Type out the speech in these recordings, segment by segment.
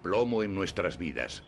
Plomo en nuestras vidas.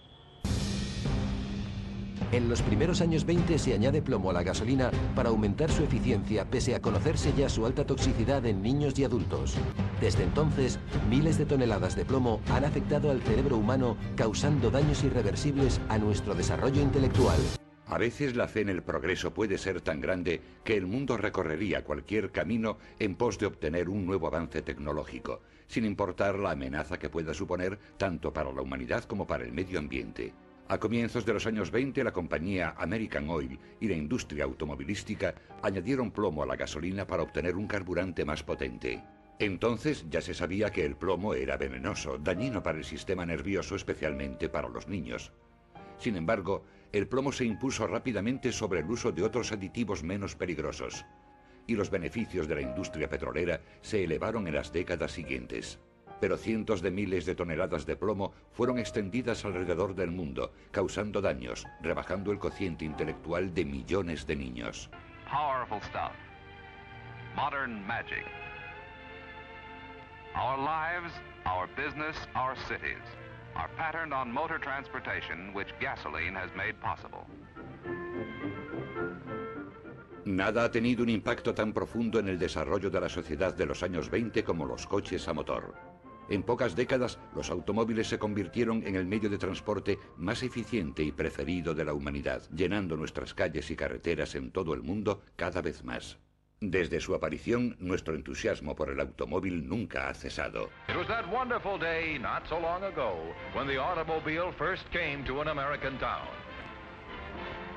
En los primeros años 20 se añade plomo a la gasolina para aumentar su eficiencia, pese a conocerse ya su alta toxicidad en niños y adultos. Desde entonces, miles de toneladas de plomo han afectado al cerebro humano, causando daños irreversibles a nuestro desarrollo intelectual. A veces la fe en el progreso puede ser tan grande que el mundo recorrería cualquier camino en pos de obtener un nuevo avance tecnológico, sin importar la amenaza que pueda suponer tanto para la humanidad como para el medio ambiente. A comienzos de los años 20, la compañía American Oil y la industria automovilística añadieron plomo a la gasolina para obtener un carburante más potente. Entonces ya se sabía que el plomo era venenoso, dañino para el sistema nervioso, especialmente para los niños. Sin embargo, el plomo se impuso rápidamente sobre el uso de otros aditivos menos peligrosos, y los beneficios de la industria petrolera se elevaron en las décadas siguientes. Pero cientos de miles de toneladas de plomo fueron extendidas alrededor del mundo, causando daños, rebajando el cociente intelectual de millones de niños. Powerful stuff. Modern magic. Our lives, our business, our cities are patterned on motor transportation which gasoline has made possible. Nada ha tenido un impacto tan profundo en el desarrollo de la sociedad de los años 20 como los coches a motor. En pocas décadas, los automóviles se convirtieron en el medio de transporte más eficiente y preferido de la humanidad, llenando nuestras calles y carreteras en todo el mundo cada vez más. Desde su aparición, nuestro entusiasmo por el automóvil nunca ha cesado. It was that wonderful day not so long ago when the automobile first came to an American town.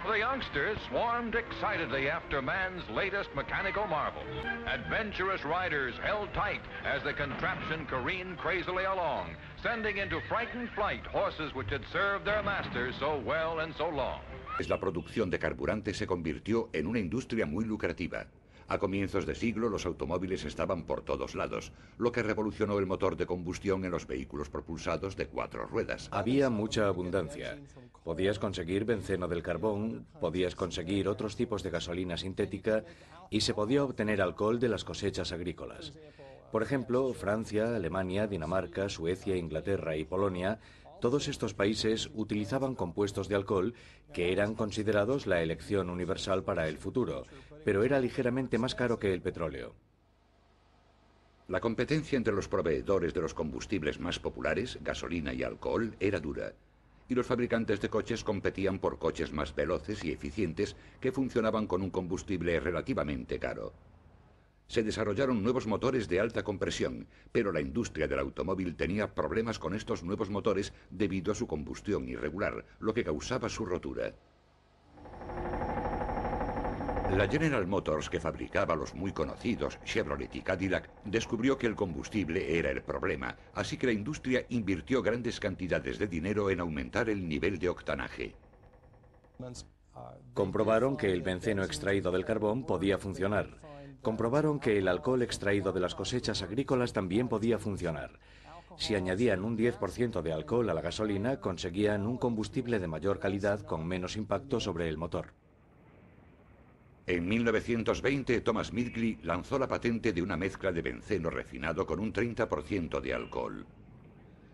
The youngsters swarmed excitedly after man's latest mechanical marvels. Adventurous riders held tight as the contraption careened crazily along, sending into frightened flight horses which had served their masters so well and so long. La producción de carburante se convirtió en una industria muy lucrativa. A comienzos de siglo, los automóviles estaban por todos lados, lo que revolucionó el motor de combustión en los vehículos propulsados de 4 ruedas. Había mucha abundancia. Podías conseguir benceno del carbón, podías conseguir otros tipos de gasolina sintética y se podía obtener alcohol de las cosechas agrícolas. Por ejemplo, Francia, Alemania, Dinamarca, Suecia, Inglaterra y Polonia, todos estos países utilizaban compuestos de alcohol que eran considerados la elección universal para el futuro, pero era ligeramente más caro que el petróleo. La competencia entre los proveedores de los combustibles más populares, gasolina y alcohol, era dura, y los fabricantes de coches competían por coches más veloces y eficientes que funcionaban con un combustible relativamente caro. Se desarrollaron nuevos motores de alta compresión, pero la industria del automóvil tenía problemas con estos nuevos motores debido a su combustión irregular, lo que causaba su rotura. La General Motors, que fabricaba los muy conocidos Chevrolet y Cadillac, descubrió que el combustible era el problema, así que la industria invirtió grandes cantidades de dinero en aumentar el nivel de octanaje. Comprobaron que el benceno extraído del carbón podía funcionar. Comprobaron que el alcohol extraído de las cosechas agrícolas también podía funcionar. Si añadían un 10% de alcohol a la gasolina, conseguían un combustible de mayor calidad con menos impacto sobre el motor. En 1920, Thomas Midgley lanzó la patente de una mezcla de benceno refinado con un 30% de alcohol.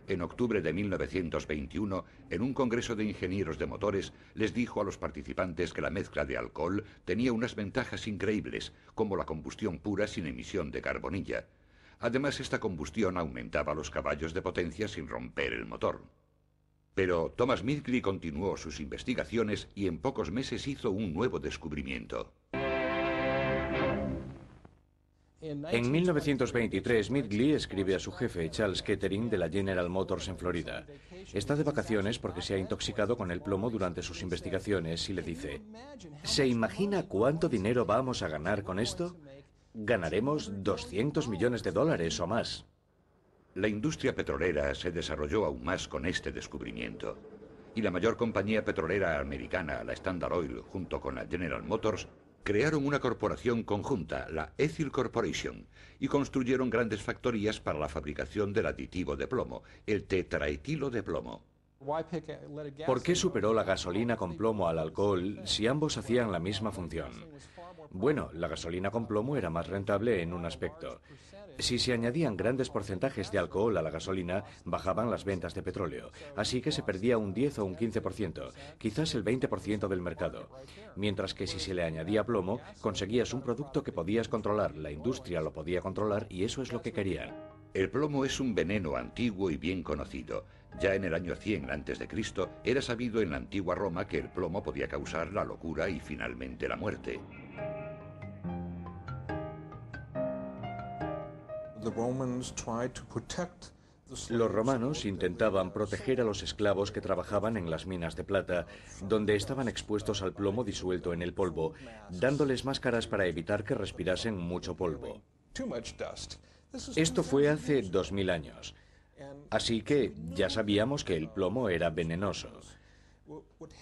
En octubre de 1921, en un congreso de ingenieros de motores, les dijo a los participantes que la mezcla de alcohol tenía unas ventajas increíbles, como la combustión pura sin emisión de carbonilla. Además, esta combustión aumentaba los caballos de potencia sin romper el motor. Pero Thomas Midgley continuó sus investigaciones y en pocos meses hizo un nuevo descubrimiento. En 1923, Midgley escribe a su jefe, Charles Kettering, de la General Motors en Florida. Está de vacaciones porque se ha intoxicado con el plomo durante sus investigaciones y le dice: ¿se imagina cuánto dinero vamos a ganar con esto? Ganaremos $200 millones o más. La industria petrolera se desarrolló aún más con este descubrimiento. Y la mayor compañía petrolera americana, la Standard Oil, junto con la General Motors, crearon una corporación conjunta, la Ethyl Corporation, y construyeron grandes factorías para la fabricación del aditivo de plomo, el tetraetilo de plomo. ¿Por qué superó la gasolina con plomo al alcohol si ambos hacían la misma función? Bueno, la gasolina con plomo era más rentable en un aspecto. Si se añadían grandes porcentajes de alcohol a la gasolina, bajaban las ventas de petróleo, así que se perdía un 10 o un 15%, quizás el 20% del mercado. Mientras que si se le añadía plomo, conseguías un producto que podías controlar, la industria lo podía controlar y eso es lo que querían. El plomo es un veneno antiguo y bien conocido. Ya en el año 100 a.C. era sabido en la antigua Roma que el plomo podía causar la locura y finalmente la muerte. Los romanos intentaban proteger a los esclavos que trabajaban en las minas de plata, donde estaban expuestos al plomo disuelto en el polvo, dándoles máscaras para evitar que respirasen mucho polvo. Esto fue hace 2000 años, así que ya sabíamos que el plomo era venenoso.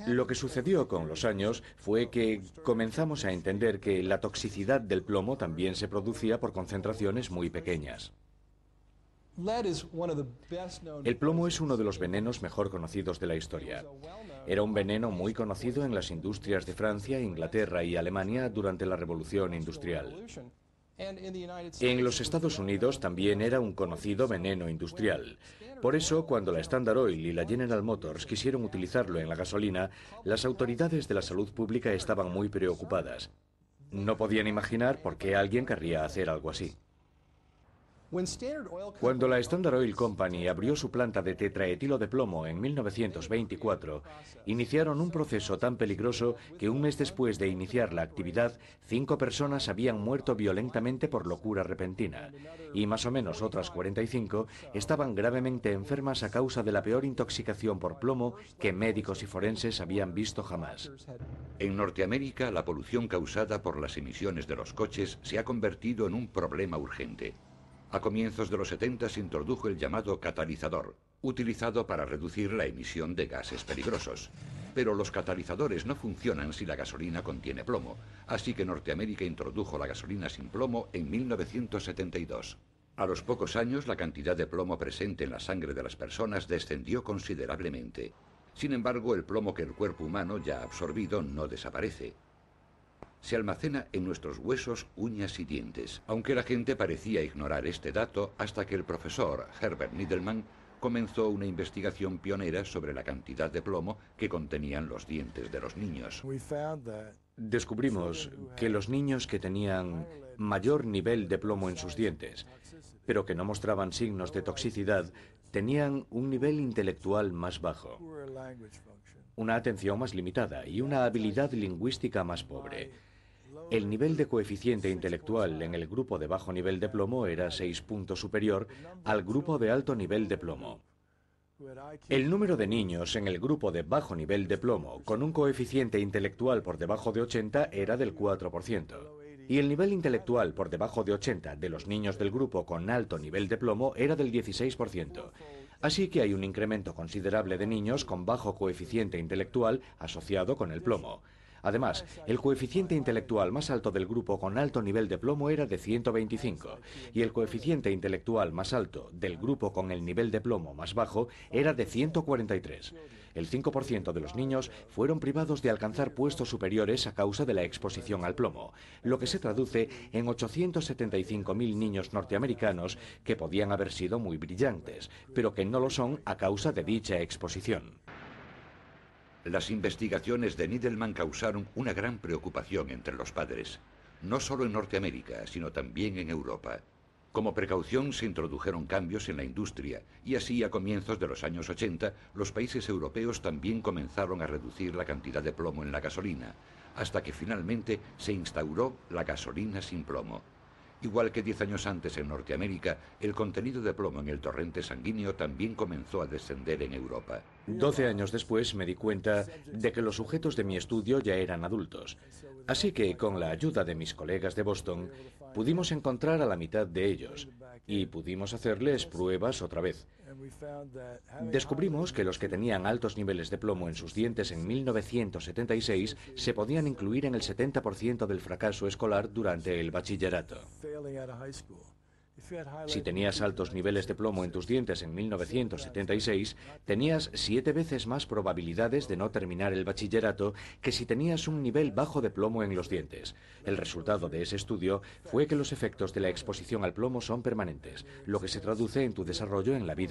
Lo que sucedió con los años fue que comenzamos a entender que la toxicidad del plomo también se producía por concentraciones muy pequeñas. El plomo es uno de los venenos mejor conocidos de la historia. Era un veneno muy conocido en las industrias de Francia, Inglaterra y Alemania durante la Revolución Industrial. En los Estados Unidos también era un conocido veneno industrial. Por eso, cuando la Standard Oil y la General Motors quisieron utilizarlo en la gasolina, las autoridades de la salud pública estaban muy preocupadas. No podían imaginar por qué alguien querría hacer algo así. Cuando la Standard Oil Company abrió su planta de tetraetilo de plomo en 1924, iniciaron un proceso tan peligroso que un mes después de iniciar la actividad, 5 personas habían muerto violentamente por locura repentina, y más o menos otras 45 estaban gravemente enfermas a causa de la peor intoxicación por plomo que médicos y forenses habían visto jamás. En Norteamérica, la polución causada por las emisiones de los coches se ha convertido en un problema urgente. A comienzos de los 70 se introdujo el llamado catalizador, utilizado para reducir la emisión de gases peligrosos. Pero los catalizadores no funcionan si la gasolina contiene plomo, así que Norteamérica introdujo la gasolina sin plomo en 1972. A los pocos años, la cantidad de plomo presente en la sangre de las personas descendió considerablemente. Sin embargo, el plomo que el cuerpo humano ya ha absorbido no desaparece. Se almacena en nuestros huesos, uñas y dientes, aunque la gente parecía ignorar este dato hasta que el profesor Herbert Needleman comenzó una investigación pionera sobre la cantidad de plomo que contenían los dientes de los niños. Descubrimos que los niños que tenían mayor nivel de plomo en sus dientes, pero que no mostraban signos de toxicidad, tenían un nivel intelectual más bajo, una atención más limitada y una habilidad lingüística más pobre. El nivel de coeficiente intelectual en el grupo de bajo nivel de plomo era 6 puntos superior al grupo de alto nivel de plomo. El número de niños en el grupo de bajo nivel de plomo con un coeficiente intelectual por debajo de 80 era del 4%. Y el nivel intelectual por debajo de 80 de los niños del grupo con alto nivel de plomo era del 16%. Así que hay un incremento considerable de niños con bajo coeficiente intelectual asociado con el plomo. Además, el coeficiente intelectual más alto del grupo con alto nivel de plomo era de 125 y el coeficiente intelectual más alto del grupo con el nivel de plomo más bajo era de 143. El 5% de los niños fueron privados de alcanzar puestos superiores a causa de la exposición al plomo, lo que se traduce en 875.000 niños norteamericanos que podían haber sido muy brillantes, pero que no lo son a causa de dicha exposición. Las investigaciones de Needleman causaron una gran preocupación entre los padres, no solo en Norteamérica, sino también en Europa. Como precaución se introdujeron cambios en la industria y así a comienzos de los años 80 los países europeos también comenzaron a reducir la cantidad de plomo en la gasolina, hasta que finalmente se instauró la gasolina sin plomo. Igual que 10 años antes en Norteamérica, el contenido de plomo en el torrente sanguíneo también comenzó a descender en Europa. 12 años después me di cuenta de que los sujetos de mi estudio ya eran adultos. Así que, con la ayuda de mis colegas de Boston, pudimos encontrar a la mitad de ellos y pudimos hacerles pruebas otra vez. Descubrimos que los que tenían altos niveles de plomo en sus dientes en 1976 se podían incluir en el 70% del fracaso escolar durante el bachillerato. Si tenías altos niveles de plomo en tus dientes en 1976, tenías 7 veces más probabilidades de no terminar el bachillerato que si tenías un nivel bajo de plomo en los dientes. El resultado de ese estudio fue que los efectos de la exposición al plomo son permanentes, lo que se traduce en tu desarrollo en la vida